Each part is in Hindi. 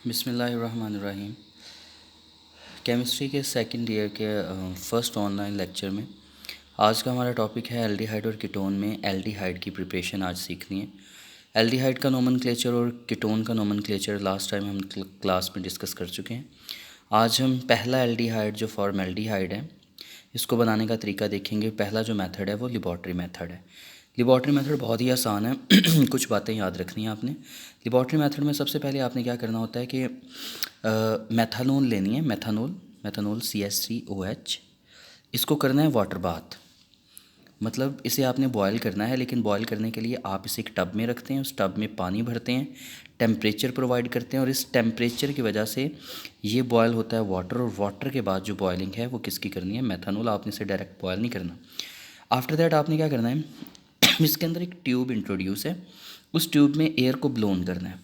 बिस्मिल्लाहिर्रहमानिर्रहीम। केमिस्ट्री के सेकंड ईयर के फर्स्ट ऑनलाइन लेक्चर में आज का हमारा टॉपिक है एल्डिहाइड और कीटोन में एल्डिहाइड की प्रिपरेशन आज सीखनी है। एल्डिहाइड का नोमेनक्लेचर और कीटोन का नोमेनक्लेचर लास्ट टाइम हम क्लास में डिस्कस कर चुके हैं। आज हम पहला एल्डिहाइड जो फॉर्मेल्डिहाइड है इसको बनाने का तरीका देखेंगे। पहला जो मेथड है वो लेबॉरेटरी मेथड है। लेबॉरेटरी मेथड बहुत ही आसान है कुछ बातें याद रखनी है आपने। लेबॉरेटरी मेथड में सबसे पहले आपने क्या करना होता है कि मेथानोल लेनी है। मेथानोल CH3OH, इसको करना है वाटर बाथ, मतलब इसे आपने बॉयल करना है। लेकिन बॉयल करने के लिए आप इसे एक टब में रखते हैं, उस टब में पानी भरते हैं, टेम्परेचर प्रोवाइड करते हैं और इस टेम्परेचर की वजह से ये बॉयल होता है वाटर, और वाटर के बाद जो बॉयलिंग है वो किसकी करनी है, मेथानोल। आपने इसे डायरेक्ट बॉयल नहीं करना। आफ्टर दैट आपने क्या करना है, इसके अंदर एक ट्यूब इंट्रोड्यूस है, उस ट्यूब में एयर को ब्लोन करना है,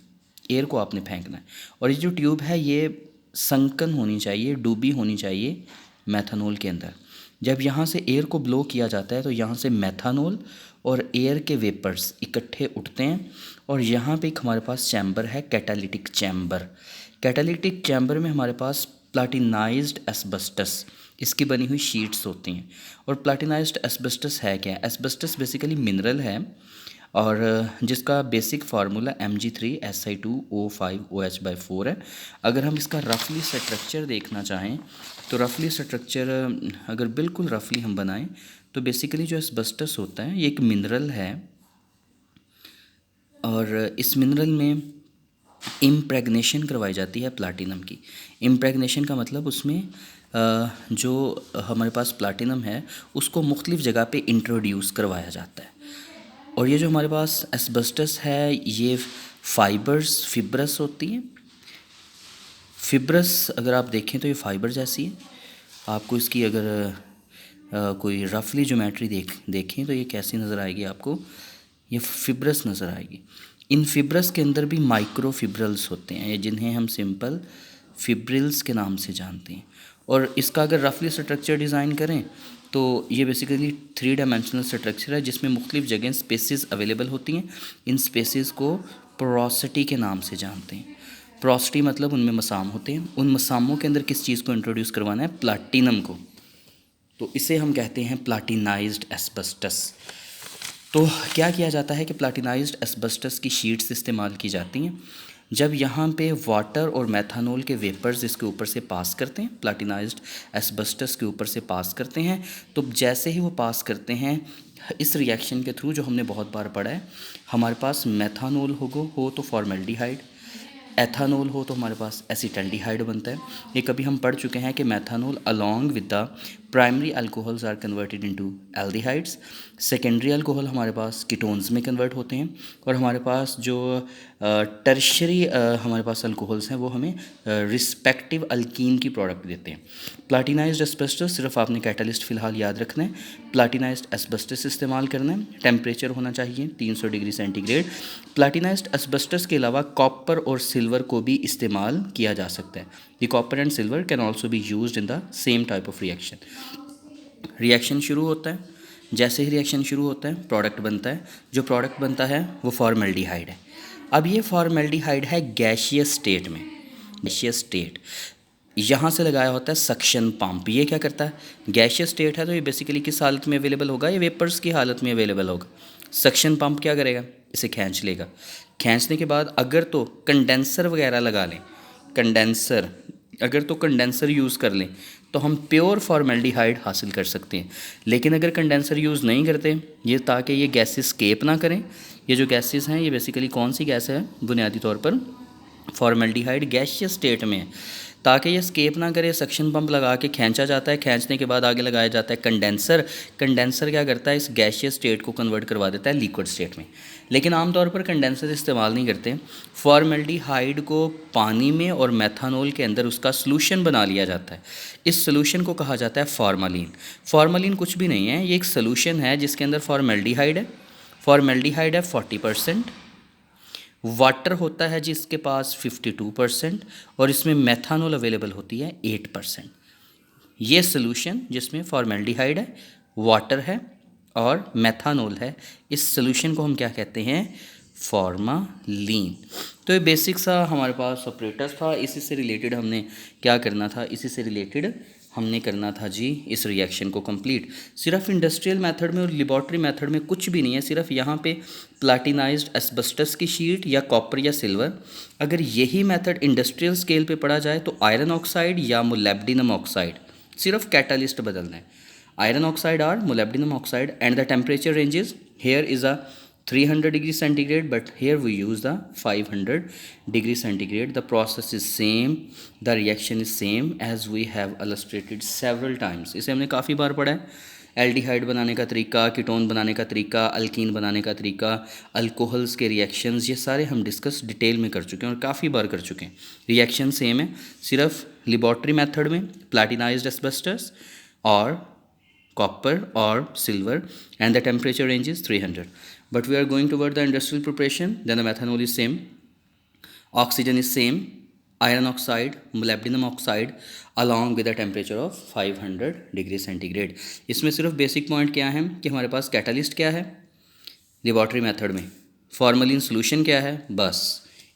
एयर को आपने फेंकना है। और ये जो ट्यूब है ये संकन होनी चाहिए, डूबी होनी चाहिए मेथानोल के अंदर। जब यहाँ से एयर को ब्लो किया जाता है तो यहाँ से मेथानोल और एयर के वेपर्स इकट्ठे उठते हैं और यहाँ पे एक हमारे पास चैम्बर है, कैटालिटिक चैम्बर। कैटालिटिक चैम्बर में हमारे पास प्लाटिनाइज्ड एस्बेस्टस, इसकी बनी हुई शीट्स होती हैं। और प्लाटिनाइज्ड एस्बेस्टस है क्या? एस्बेस्टस बेसिकली मिनरल है और जिसका बेसिक फार्मूला Mg3Si2O5OH/4 है। अगर हम इसका रफली स्ट्रक्चर देखना चाहें तो रफली स्ट्रक्चर अगर बिल्कुल रफली हम बनाएं तो बेसिकली जो एस्बेस्टस होता है ये एक मिनरल है और इस मिनरल में इम्प्रेगनेशन करवाई जाती है प्लाटिनम की। इम्प्रेगनेशन का मतलब उसमें जो हमारे पास प्लाटिनम है उसको मुख्तलिफ़ जगह पे इंट्रोड्यूस करवाया जाता है। और ये जो हमारे पास एस्बेस्टस है ये फिब्रस होती है। फिब्रस अगर आप देखें तो ये फाइबर जैसी है। आपको इसकी अगर कोई रफली ज्योमेट्री देखें तो ये कैसी नज़र आएगी आपको, ये फिब्रस नज़र आएगी। इन फिब्रस के अंदर भी माइक्रो फिब्रल्स होते हैं जिन्हें हम सिंपल फिब्रिल्स के नाम से जानते हैं। और इसका अगर रफली स्ट्रक्चर डिज़ाइन करें तो ये बेसिकली 3 डायमेंशनल स्ट्रक्चर है जिसमें मुख्तलिफ़ जगह स्पेसेस अवेलेबल होती हैं। इन स्पेसेस को पोरोसिटी के नाम से जानते हैं। पोरोसिटी मतलब उनमें मसाम होते हैं, उन मसामों के अंदर किस चीज़ को इंट्रोड्यूस करवाना है, प्लाटिनम को। तो इसे हम कहते हैं प्लाटिनाइज्ड एस्बेस्टस। तो क्या किया जाता है कि प्लाटिनाइज्ड एस्बेस्टस की शीट्स इस्तेमाल की जाती हैं। जब यहाँ पे वाटर और मेथानोल के वेपर्स इसके ऊपर से पास करते हैं, प्लाटिनाइज्ड एस्बेस्टस के ऊपर से पास करते हैं, तो जैसे ही वो पास करते हैं इस रिएक्शन के थ्रू जो हमने बहुत बार पढ़ा है, हमारे पास मेथानोल हो तो फॉर्मेल्डिहाइड, एथानोल हो तो हमारे पास एसिटल्डिहाइड बनता है। ये कभी हम पढ़ चुके हैं कि methanol along with the primary alcohols are converted into aldehydes. Secondary alcohol हमारे पास कीटोन्स में कन्वर्ट होते हैं और हमारे पास जो टर्शरी हमारे पास अल्कोहल्स हैं वो हमें रिस्पेक्टिव अल्कीन की प्रोडक्ट देते हैं। प्लाटिनाइज्ड एस्बेस्टस सिर्फ आपने कैटलिस्ट फ़िलहाल याद रखना है, प्लाटिनाइज्ड एस्बेस्टस इस्तेमाल करना है। टेम्परेचर होना चाहिए 300 डिग्री सेंटीग्रेड। प्लाटिनाइज्ड एस्बेस्टस के अलावा कॉपर और सिल्वर को भी इस्तेमाल किया जा सकता है। The copper and silver can also be used in the same type of reaction. Reaction शुरू होता है, जैसे ही रिएक्शन शुरू होता है प्रोडक्ट बनता है। जो प्रोडक्ट बनता है वो फॉर्मेल्डिहाइड है। अब ये फॉर्मेल्डिहाइड है गैसियस स्टेट में, गैसियस स्टेट। यहाँ से लगाया होता है सक्शन पंप। ये क्या करता है, गैसियस स्टेट है तो ये बेसिकली किस हालत में अवेलेबल होगा, ये वेपर्स की हालत में अवेलेबल होगा। सक्शन पंप क्या करेगा, इसे खींच लेगा। खींचने के बाद अगर तो कंडेंसर वगैरह लगा लें, कंडेंसर अगर तो कंडेंसर यूज़ कर लें तो हम प्योर फॉर्मेल्डिहाइड हासिल कर सकते हैं। लेकिन अगर कंडेंसर यूज़ नहीं करते ये, ताकि ये गैसेस स्केप ना करें, ये जो गैसेस हैं ये बेसिकली कौन सी गैस है, बुनियादी तौर पर फॉर्मेल्डिहाइड गैसियस स्टेट में है। ताकि ये स्केप ना करे सक्शन पंप लगा के खींचा जाता है, खींचने के बाद आगे लगाया जाता है कंडेंसर। कंडेंसर क्या करता है, इस गैसियस स्टेट को कन्वर्ट करवा देता है लिक्विड स्टेट में। लेकिन आमतौर पर कंडेंसर इस्तेमाल नहीं करते। फॉर्मेल्डिहाइड को पानी में और मेथानोल के अंदर उसका सॉल्यूशन बना लिया जाता है। इस सॉल्यूशन को कहा जाता है फॉर्मालिन। फॉर्मालिन कुछ भी नहीं है, ये एक सॉल्यूशन है जिसके अंदर फॉर्मेल्डिहाइड है। फॉर्मेल्डिहाइड है 40%, वाटर होता है जिसके पास 52% और इसमें मेथानोल अवेलेबल होती है 8%। ये सॉल्यूशन जिसमें फॉर्मेल्डिहाइड है, वाटर है और मेथानोल है, इस सॉल्यूशन को हम क्या कहते हैं, फॉर्मालीन। तो ये बेसिक सा हमारे पास ऑपरेटर्स था, इसी से रिलेटेड हमने क्या करना था, इसी से रिलेटेड हमने करना था जी इस रिएक्शन को कंप्लीट। सिर्फ इंडस्ट्रियल मेथड में और लेबॉर्ट्री मेथड में कुछ भी नहीं है, सिर्फ यहाँ पे प्लाटिनाइज्ड एस्बेस्टस की शीट या कॉपर या सिल्वर, अगर यही मेथड इंडस्ट्रियल स्केल पे पढ़ा जाए तो आयरन ऑक्साइड या मोलिब्डेनम ऑक्साइड, सिर्फ कैटालिस्ट बदलना है। आयरन ऑक्साइड और molybdenum oxide and the temperature ranges here is a 300 degree centigrade, but here we use the 500 degree centigrade. The process is same, the reaction is same as we have illustrated several times. इसे हमने काफ़ी बार पढ़ा है। एल्डिहाइड बनाने का तरीका, कीटोन बनाने का तरीका, अल्कीन बनाने का तरीका, अल्कोहल्स के रिएक्शंस, ये सारे हम डिस्कस डिटेल में कर चुके हैं और काफ़ी बार कर चुके हैं। रिएक्शन सेम है, सिर्फ लेबॉर्ट्री मेथड में प्लाटिनाइज्ड एस्बेस्टस और copper or silver and the temperature range is 300. But we are going toward the industrial preparation, then the methanol is same, oxygen is same, iron oxide, molybdenum oxide along with a temperature of 500 degree centigrade. इसमें सिर्फ बेसिक पॉइंट क्या है कि हमारे पास कैटालिस्ट क्या है लेबॉर्ट्री मेथड में, फॉर्मलिन सोल्यूशन क्या है, बस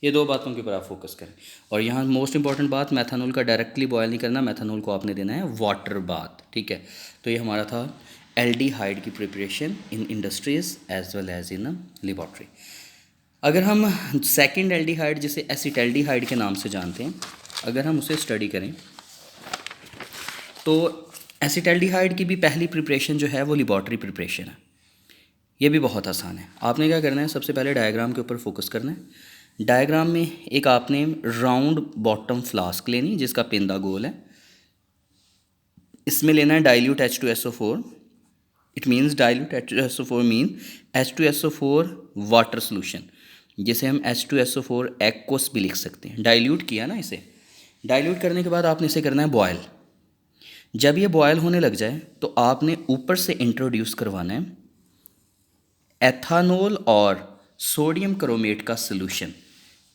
ये दो बातों के ऊपर आप फोकस करें। और यहाँ मोस्ट इंपॉर्टेंट बात, मैथानॉल का डायरेक्टली बॉयल नहीं करना, मैथानॉल को आपने देना है वाटर बाथ, ठीक है। तो ये हमारा था एल्डिहाइड की preparation in industries as well as in laboratory. अगर हम सेकंड एल्डिहाइड जिसे एसिटल्डिहाइड के नाम से जानते हैं, अगर हम उसे स्टडी करें तो एसिटल्डिहाइड की भी पहली प्रिपरेशन जो है वो लेबॉर्ट्री प्रिपरेशन है। ये भी बहुत आसान है। आपने क्या करना है, सबसे पहले डायग्राम के ऊपर फोकस करना है। डायग्राम में एक आपने राउंड बॉटम फ्लास्क लेनी जिसका पेंदा गोल है, इसमें लेना है dilute H2SO4। It means dilute H2SO4 mean H2SO4 water solution, जिसे हम H2SO4 एक्वस भी लिख सकते हैं। डाइल्यूट किया ना, इसे डाइल्यूट करने के बाद आपने इसे करना है बॉयल। जब ये बॉयल होने लग जाए तो आपने ऊपर से इंट्रोड्यूस करवाना है एथानॉल और सोडियम क्रोमेट का सोल्यूशन।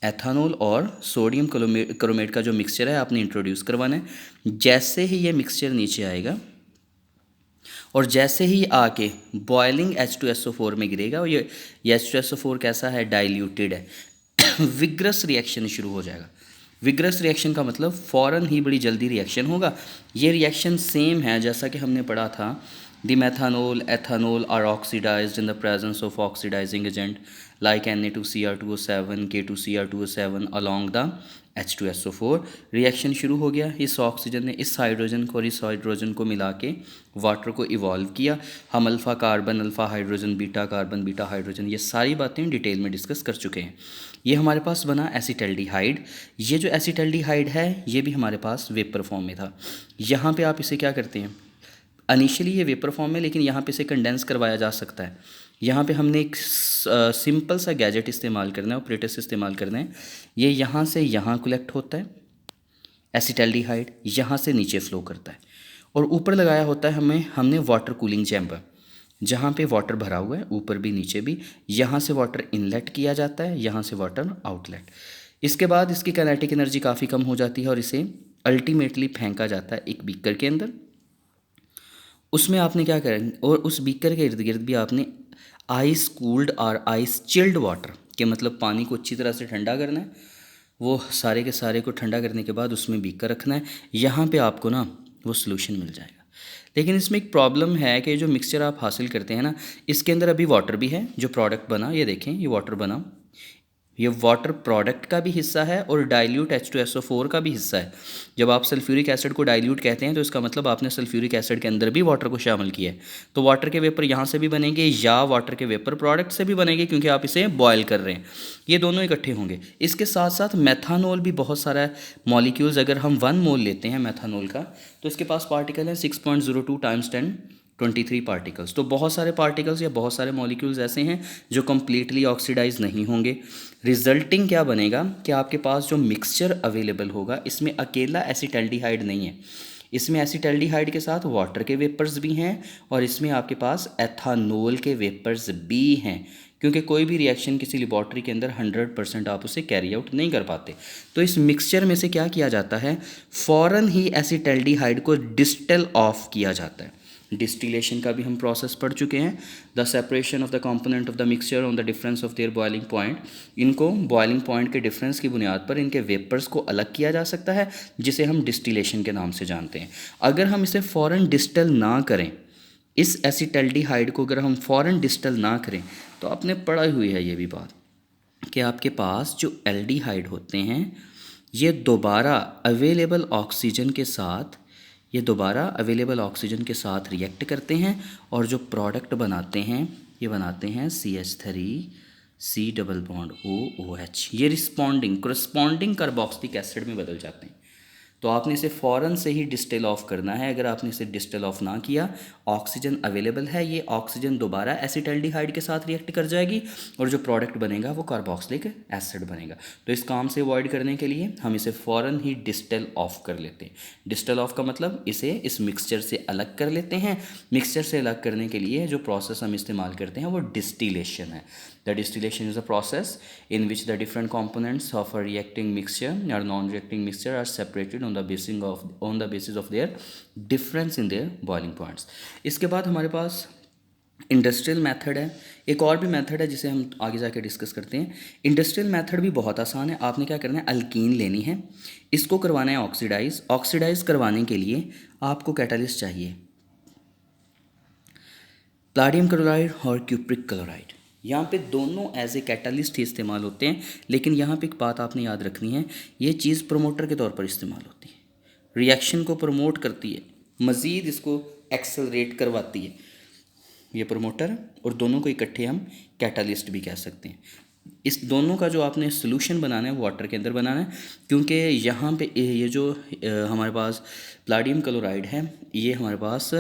एथानॉल और सोडियम क्रोमेट का जो मिक्सचर है आपने इंट्रोड्यूस करवाना है। जैसे ही ये मिक्सचर नीचे आएगा और जैसे ही आके बॉइलिंग H2SO4 में गिरेगा, और ये H2SO4 कैसा है, डाइल्यूटेड है, विग्रस रिएक्शन शुरू हो जाएगा। विग्रस रिएक्शन का मतलब फ़ौरन ही बड़ी जल्दी रिएक्शन होगा। ये रिएक्शन सेम है जैसा कि हमने पढ़ा था, the methanol, ethanol are oxidized in the presence of oxidizing agent like Na2Cr2O7, K2Cr2O7 along the H2SO4। Reaction शुरू हो गया, इस ऑक्सीजन ने इस हाइड्रोजन को और इस हाइड्रोजन को मिला के वाटर को इवॉल्व किया। हम alpha carbon, alpha hydrogen, beta carbon, beta hydrogen, ये सारी बातें डिटेल में डिस्कस कर चुके हैं। ये हमारे पास बना एसिटल्डिहाइड। ये जो एसिटल्डिहाइड है ये भी हमारे पास वेपर फॉर्म में था। यहाँ पे आप इसे क्या करते हैं, इनिशियली ये वेपर फॉर्म में, लेकिन यहाँ पे इसे कंडेंस करवाया जा सकता है। यहाँ पे हमने एक सिंपल सा गैजेट इस्तेमाल करना है, ऑपरेटर्स इस्तेमाल करना है। ये यहाँ से यहाँ कलेक्ट होता है एसिटल्डिहाइड, यहाँ से नीचे फ्लो करता है और ऊपर लगाया होता है हमने वाटर कूलिंग चैम्बर, जहाँ पे वाटर भरा हुआ है ऊपर भी नीचे भी। यहाँ से वाटर इनलेट किया जाता है, यहाँ से वाटर आउटलेट। इसके बाद इसकी काइनेटिक एनर्जी काफ़ी कम हो जाती है और इसे अल्टीमेटली फेंका जाता है एक बीकर के अंदर। उसमें आपने क्या करें, और उस बीकर के इर्द गिर्द भी आपने आइस कूल्ड और आइस चिल्ड वाटर के मतलब पानी को अच्छी तरह से ठंडा करना है। वो सारे के सारे को ठंडा करने के बाद उसमें बीकर रखना है। यहाँ पे आपको ना वो सोल्यूशन मिल जाएगा। लेकिन इसमें एक प्रॉब्लम है कि जो मिक्सचर आप हासिल करते हैं ना, इसके अंदर अभी वाटर भी है। जो प्रोडक्ट बना, ये देखें, ये वाटर बना, ये वाटर प्रोडक्ट का भी हिस्सा है और डाइल्यूट H2SO4 का भी हिस्सा है। जब आप सल्फ्यूरिक एसिड को डाइल्यूट कहते हैं तो इसका मतलब आपने सल्फ्यूरिक एसिड के अंदर भी वाटर को शामिल किया है। तो वाटर के वेपर यहाँ से भी बनेंगे या वाटर के वेपर प्रोडक्ट से भी बनेंगे, क्योंकि आप इसे बॉयल कर रहे हैं। ये दोनों इकट्ठे होंगे। इसके साथ साथ मैथानॉल भी बहुत सारा मॉलिक्यूल्स, अगर हम 1 मोल लेते हैं मैथानॉल का तो इसके पास पार्टिकल है 6.02 × 1023 पार्टिकल्स। तो बहुत सारे पार्टिकल्स या बहुत सारे मॉलिक्यूल्स ऐसे हैं जो कम्प्लीटली ऑक्सीडाइज नहीं होंगे। रिजल्टिंग क्या बनेगा कि आपके पास जो मिक्सचर अवेलेबल होगा इसमें अकेला एसिटल्डिहाइड नहीं है, इसमें एसिटल्डिहाइड के साथ वाटर के वेपर्स भी हैं और इसमें आपके पास एथानॉल के वेपर्स भी हैं, क्योंकि कोई भी रिएक्शन किसी लेबॉर्ट्री के अंदर 100% आप उसे कैरी आउट नहीं कर पाते। तो इस मिक्सचर में से क्या किया जाता है, फ़ौरन ही एसिटल्डिहाइड को डिस्टिल ऑफ किया जाता है। डिस्टिलेशन का भी हम प्रोसेस पढ़ चुके हैं। The separation of the component of the mixture on the difference of their boiling point, इनको बॉइलिंग पॉइंट के डिफरेंस की बुनियाद पर इनके वेपर्स को अलग किया जा सकता है, जिसे हम डिस्टिलेशन के नाम से जानते हैं। अगर हम इसे फ़ौरन डिस्टिल ना करें, इस एसिटल्डिहाइड को अगर हम फ़ौरन डिस्टिल ना करें, तो आपने पढ़ी हुई है ये भी बात कि आपके पास जो एल्डिहाइड होते हैं ये दोबारा अवेलेबल ऑक्सीजन के साथ रिएक्ट करते हैं और जो प्रोडक्ट बनाते हैं ये बनाते हैं CH3C+OOH। ये करस्पॉन्डिंग कार्बोक्सिलिक एसिड में बदल जाते हैं। तो आपने इसे फ़ौरन से ही डिस्टिल ऑफ करना है। अगर आपने इसे डिस्टिल ऑफ ना किया, ऑक्सीजन अवेलेबल है, ये ऑक्सीजन दोबारा एसिटल्डिहाइड के साथ रिएक्ट कर जाएगी और जो प्रोडक्ट बनेगा वो कार्बोक्सिलिक एसिड बनेगा। तो इस काम से अवॉइड करने के लिए हम इसे फ़ौरन ही डिस्टिल ऑफ कर लेते हैं। डिस्टिल ऑफ का मतलब इसे इस मिक्सचर से अलग कर लेते हैं। मिक्सचर से अलग करने के लिए जो प्रोसेस हम इस्तेमाल करते हैं वो डिस्टिलेशन है। The distillation is a process in which the different components of a reacting mixture or non-reacting mixture are separated on the basis of their difference in their boiling points. इसके बाद हमारे पास इंडस्ट्रियल मेथड है। एक और भी मेथड है जिसे हम आगे जाके डिस्कस करते हैं। इंडस्ट्रियल मेथड भी बहुत आसान है। आपने क्या करना है, अल्कीन लेनी है, इसको करवाना है ऑक्सीडाइज करवाने के लिए आपको कैटालिस्ट चाहिए, प्लाटियम क्लोराइड और क्यूप्रिक क्लोराइड। यहाँ पे दोनों एज ए कैटालिस्ट ही इस्तेमाल होते हैं, लेकिन यहाँ पे एक बात आपने याद रखनी है, ये चीज़ प्रोमोटर के तौर पर इस्तेमाल होती है, रिएक्शन को प्रमोट करती है, मज़ीद इसको एक्सेलरेट करवाती है ये प्रमोटर, और दोनों को इकट्ठे हम कैटालिस्ट भी कह सकते हैं। इस दोनों का जो आपने सोल्यूशन बनाना है वाटर के अंदर बनाना है, क्योंकि यहाँ पे ये जो हमारे पास प्लाटियम क्लोराइड है ये हमारे पास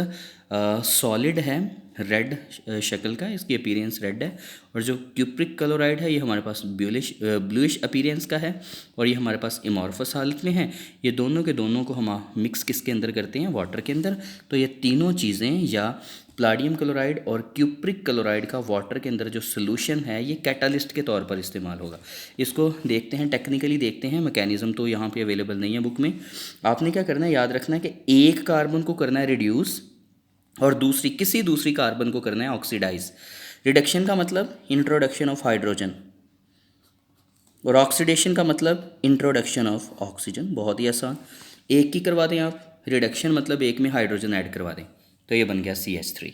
सॉलिड है, रेड शक्ल का, इसकी अपीयरेंस रेड है, और जो क्यूप्रिक क्लोराइड है ये हमारे पास ब्लूइश अपीयरेंस का है, और ये हमारे पास एमॉर्फस हालत में है। ये दोनों के दोनों को हम मिक्स किसके अंदर करते हैं, वाटर के अंदर। तो ये तीनों चीज़ें, या प्लाटियम क्लोराइड और क्यूप्रिक क्लोराइड का वाटर के अंदर जो सोल्यूशन है ये कैटालिस्ट के तौर पर इस्तेमाल होगा। इसको देखते हैं, टेक्निकली देखते हैं, मैकेनिज़्म तो यहाँ पे अवेलेबल नहीं है बुक में। आपने क्या करना है, याद रखना है कि एक कार्बन को करना है रिड्यूस और किसी दूसरी कार्बन को करना है ऑक्सीडाइज। रिडक्शन का मतलब इंट्रोडक्शन ऑफ हाइड्रोजन, और ऑक्सीडेशन का मतलब इंट्रोडक्शन ऑफ ऑक्सीजन। बहुत ही आसान, एक की करवा दें आप, रिडक्शन मतलब एक में हाइड्रोजन ऐड करवा दें, तो ये बन गया CH3।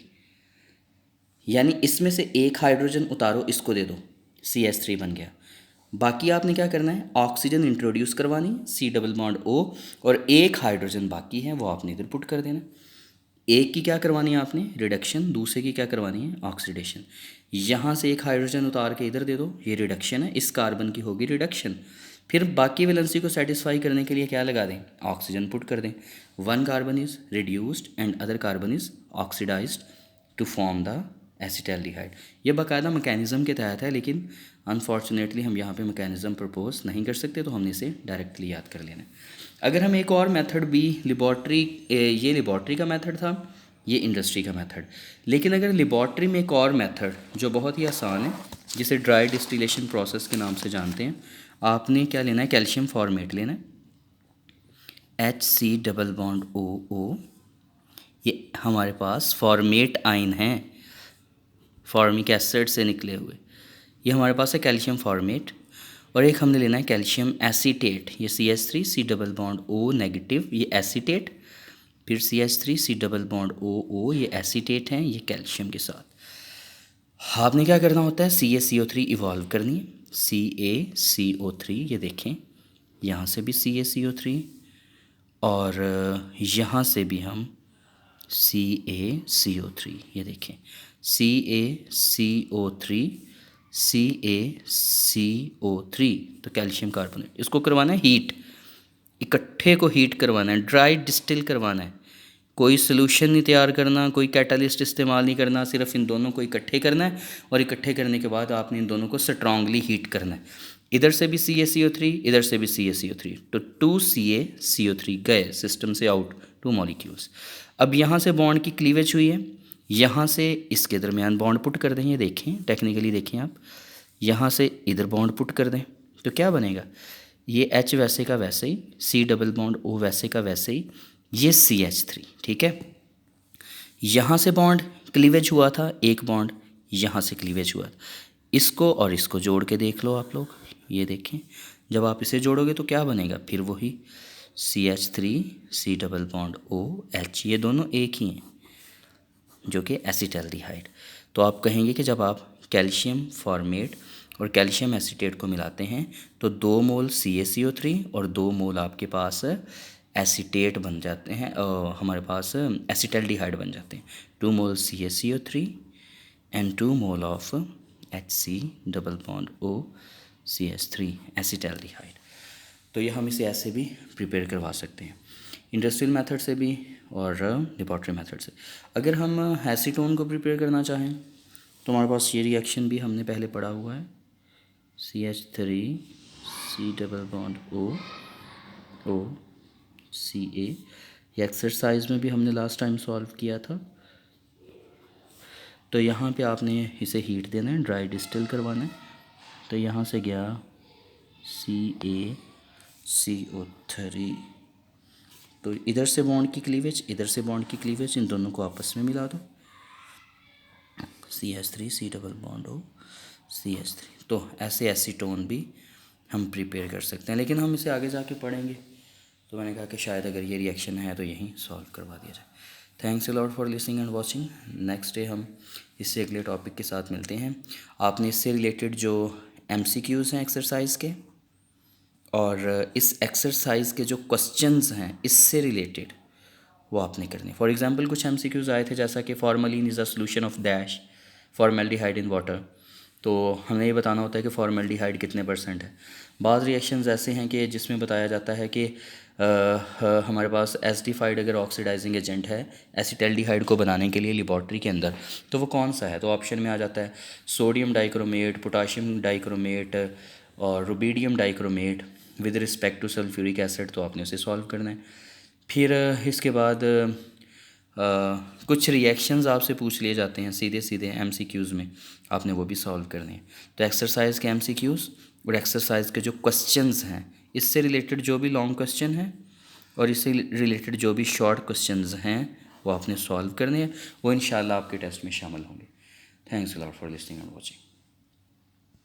यानी इसमें से एक हाइड्रोजन उतारो, इसको दे दो, CH3 बन गया। बाकी आपने क्या करना है, ऑक्सीजन इंट्रोड्यूस करवानी, C+O, और एक हाइड्रोजन बाकी है वो आपने इधर पुट कर देना। एक की क्या करवानी है आपने, रिडक्शन, दूसरे की क्या करवानी है, ऑक्सीडेशन। यहाँ से एक हाइड्रोजन उतार के इधर दे दो, ये रिडक्शन है, इस कार्बन की होगी रिडक्शन। फिर बाकी वैलेंसी को सेटिस्फाई करने के लिए क्या लगा दें, ऑक्सीजन पुट कर दें। One carbon is reduced and other carbon is oxidised to form the acetaldehyde. ये बाकायदा मैकेनिज़्म के तहत है, लेकिन अनफॉर्चुनेटली हम यहाँ पे मैकेनिज़्म प्रपोज नहीं कर सकते, तो हमने इसे डायरेक्टली याद कर लेना है। अगर हम एक और मेथड भी ये लेबॉर्ट्री का मेथड था, ये इंडस्ट्री का मेथड, लेकिन अगर लेबॉर्ट्री में एक और मेथड जो बहुत ही आसान है, जिसे ड्राई डिस्टिलेशन प्रोसेस के नाम से जानते हैं, आपने क्या लेना है, कैल्शियम फॉर्मेट लेना है, HC+OO। ये हमारे पास फॉर्मेट आयन हैं, फॉर्मिक एसिड से निकले हुए, ये हमारे पास है कैल्शियम फॉर्मेट। और एक हमने लेना है कैल्शियम एसीटेट, ये CH3C+O नेगेटिव, ये एसीटेट, फिर CH3C+OO, ये एसीटेट हैं, ये कैल्शियम के साथ। आपने क्या करना होता है, CaCO3 इवॉल्व करनी है, CaCO3, ये देखें यहाँ से भी CaCO3 और यहाँ से भी हम CaCO3, ये देखें CaCO3, तो कैल्शियम कार्बोनेट। इसको करवाना है हीट, इकट्ठे को हीट करवाना है, ड्राई डिस्टिल करवाना है, कोई सोल्यूशन नहीं तैयार करना, कोई कैटालिस्ट इस्तेमाल नहीं करना, सिर्फ इन दोनों को इकट्ठे करना है, और इकट्ठे करने के बाद आपने इन दोनों को स्ट्रांगली हीट करना है। इधर से भी CaCO3, इधर से भी CaCO3, तो 2 CaCO3 गए सिस्टम से आउट, 2 मॉलिक्यूल्स। अब यहाँ से बॉन्ड की क्लीवेज हुई है, यहाँ से इसके दरमियान बॉन्ड पुट कर दें, ये देखें, टेक्निकली देखें आप, यहाँ से इधर बॉन्ड पुट कर दें, तो क्या बनेगा, ये H वैसे का वैसे ही, C+O वैसे का वैसे ही, ये CH3, ठीक है। यहाँ से बॉन्ड क्लीवेज हुआ था, एक बॉन्ड यहाँ से क्लीवेज हुआ था। इसको और इसको जोड़ के देख लो आप लोग, ये देखें, जब आप इसे जोड़ोगे तो क्या बनेगा, फिर वही CH3 डबल बॉन्ड OH, ये दोनों एक ही हैं जो कि एसिटाल्डिहाइड। तो आप कहेंगे कि जब आप कैल्शियम फॉर्मेट और कैल्शियम एसीटेट को मिलाते हैं तो 2 मोल CaCO3 और 2 मोल आपके पास एसीटेट बन जाते हैं, हमारे पास एसिटाल्डिहाइड बन जाते हैं। 2 मोल CaCO3 and 2 mole of HC double bond OCH3 acetaldehyde. तो ये हम इसे ऐसे भी प्रिपेयर करवा सकते हैं, इंडस्ट्रियल मेथड से भी और लेबॉर्ट्री मेथड से। अगर हम एसीटोन को प्रिपेयर करना चाहें तो हमारे पास ये रिएक्शन भी हमने पहले पढ़ा हुआ है, CH3 डबल बॉन्ड OCA। ये एक्सरसाइज में भी हमने लास्ट टाइम सॉल्व किया था। तो यहाँ पे आपने इसे हीट देना है, ड्राई डिस्टिल करवाना है। तो यहाँ से गया CaCO3, तो इधर से बॉन्ड की क्लीवेज, इधर से बॉन्ड की क्लीवेज, इन दोनों को आपस में मिला दो, CH3 डबल बॉन्ड OCH3। तो ऐसे एसीटोन भी हम प्रिपेयर कर सकते हैं, लेकिन हम इसे आगे जाके पढ़ेंगे। तो मैंने कहा कि शायद अगर ये रिएक्शन है तो यहीं सॉल्व करवा दिया जाए। Thanks a lot for listening and watching. Next day हम इससे अगले टॉपिक के साथ मिलते हैं। आपने इससे रिलेटेड जो MCQs हैं एक्सरसाइज के और इस एक्सरसाइज के जो क्वेश्चंस हैं इससे रिलेटेड वो आपने करने। फॉर एग्जांपल कुछ MCQs आए थे जैसा कि formalin is a solution of dash formaldehyde in water, तो हमें ये बताना होता है कि फॉर्मेल्डिहाइड कितने % है। बाद रिएक्शंस ऐसे हैं कि जिसमें बताया जाता है कि हमारे पास एसिडिफाइड अगर ऑक्सीडाइजिंग एजेंट है एसिटाल्डिहाइड को बनाने के लिए लेबॉर्ट्री के अंदर, तो वो कौन सा है। तो ऑप्शन में आ जाता है सोडियम डाइक्रोमेट, पोटाशियम डाइक्रोमेट और rubidium dichromate with respect to sulphuric acid. तो आपने उसे सॉल्व करना है। फिर इसके बाद कुछ रिएक्शंस आपसे पूछ लिए जाते हैं सीधे सीधे MCQs में, आपने वो भी सॉल्व करने हैं। तो एक्सरसाइज के MCQs और एक्सरसाइज के जो क्वेश्चंस हैं इससे रिलेटेड जो भी लॉन्ग क्वेश्चन हैं और इससे रिलेटेड जो भी शॉर्ट क्वेश्चंस हैं वो आपने सॉल्व करने हैं, वो इंशाल्लाह आपके टेस्ट में शामिल होंगे। Thanks a lot for listening and watching.